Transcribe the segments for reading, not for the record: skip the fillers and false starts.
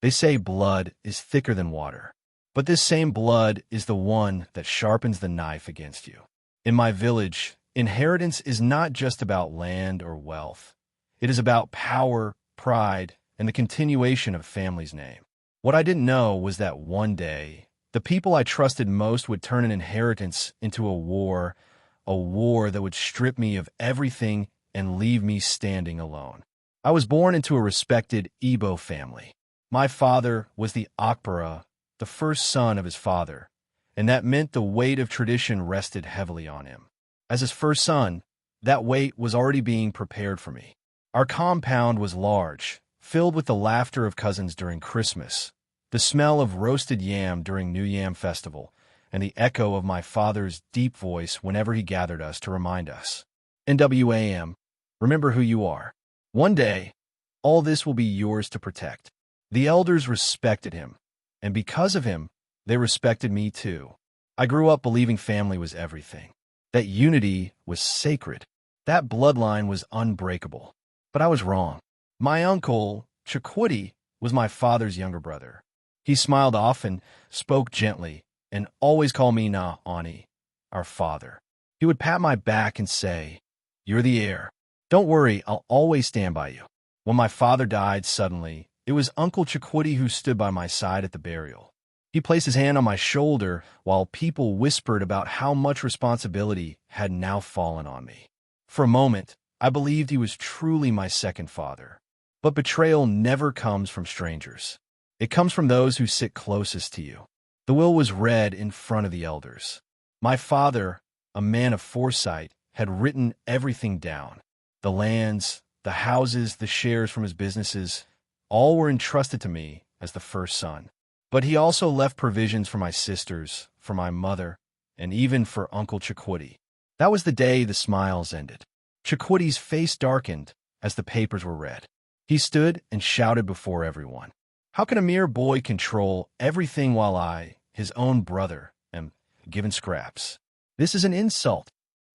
They say blood is thicker than water. But this same blood is the one that sharpens the knife against you. In my village, inheritance is not just about land or wealth. It is about power, pride, and the continuation of a family's name. What I didn't know was that one day, the people I trusted most would turn an inheritance into a war that would strip me of everything and leave me standing alone. I was born into a respected Igbo family. My father was the Akbara, the first son of his father, and that meant the weight of tradition rested heavily on him. As his first son, that weight was already being prepared for me. Our compound was large, filled with the laughter of cousins during Christmas, the smell of roasted yam during New Yam Festival, and the echo of my father's deep voice whenever he gathered us to remind us, NWAM, remember who you are. One day, all this will be yours to protect. The elders respected him, and because of him, they respected me too. I grew up believing family was everything, that unity was sacred, that bloodline was unbreakable. But I was wrong. My uncle, Chikwudi, was my father's younger brother. He smiled often, spoke gently, and always called me Na Ani, our father. He would pat my back and say, "You're the heir. Don't worry, I'll always stand by you." When my father died suddenly, it was Uncle Chikwudi who stood by my side at the burial. He placed his hand on my shoulder while people whispered about how much responsibility had now fallen on me. For a moment, I believed he was truly my second father. But betrayal never comes from strangers. It comes from those who sit closest to you. The will was read in front of the elders. My father, a man of foresight, had written everything down. The lands, the houses, the shares from his businesses, all were entrusted to me as the first son. But he also left provisions for my sisters, for my mother, and even for Uncle Chikwudi. That was the day the smiles ended. Chikwidi's face darkened as the papers were read. He stood and shouted before everyone, "How can a mere boy control everything while I, his own brother, am given scraps? This is an insult."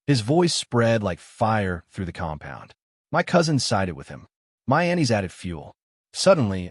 His voice spread like fire through the compound. My cousins sided with him. My aunties added fuel. Suddenly,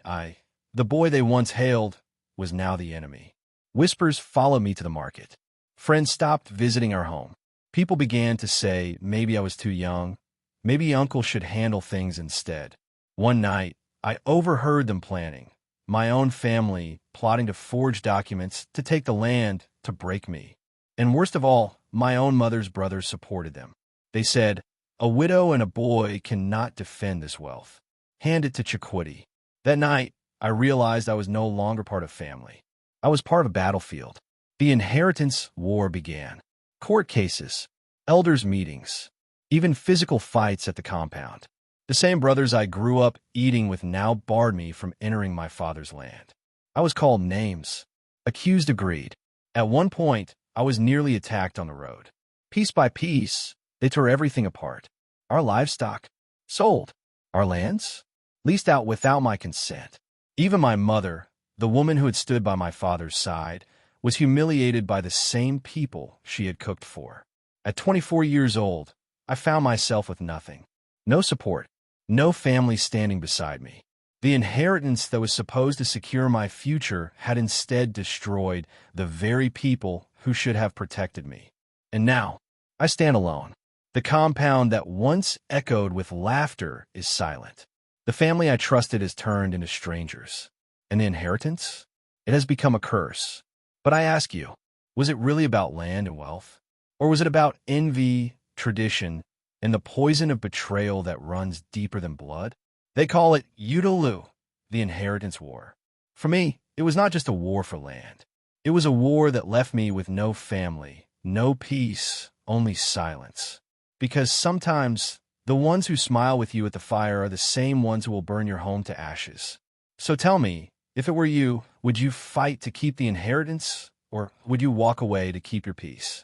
the boy they once hailed, was now the enemy. Whispers followed me to the market. Friends stopped visiting our home. People began to say maybe I was too young, maybe Uncle should handle things instead. One night, I overheard them planning, my own family plotting to forge documents to take the land to break me. And worst of all, my own mother's brothers supported them. They said, "A widow and a boy cannot defend this wealth. Hand it to Chikwudi." That night, I realized I was no longer part of family. I was part of a battlefield. The inheritance war began. Court cases, elders' meetings, even physical fights at the compound. The same brothers I grew up eating with now barred me from entering my father's land. I was called names, accused of greed. At one point, I was nearly attacked on the road. Piece by piece, they tore everything apart. Our livestock, sold. Our lands, leased out without my consent. Even my mother, the woman who had stood by my father's side, was humiliated by the same people she had cooked for. At 24 years old, I found myself with nothing. No support, no family standing beside me. The inheritance that was supposed to secure my future had instead destroyed the very people who should have protected me. And now, I stand alone. The compound that once echoed with laughter is silent. The family I trusted has turned into strangers. And the inheritance? It has become a curse. But I ask you, was it really about land and wealth? Or was it about envy, tradition, and the poison of betrayal that runs deeper than blood? They call it Udaloo, the inheritance war. For me, it was not just a war for land. It was a war that left me with no family, no peace, only silence. Because sometimes the ones who smile with you at the fire are the same ones who will burn your home to ashes. So tell me, if it were you, would you fight to keep the inheritance, or would you walk away to keep your peace?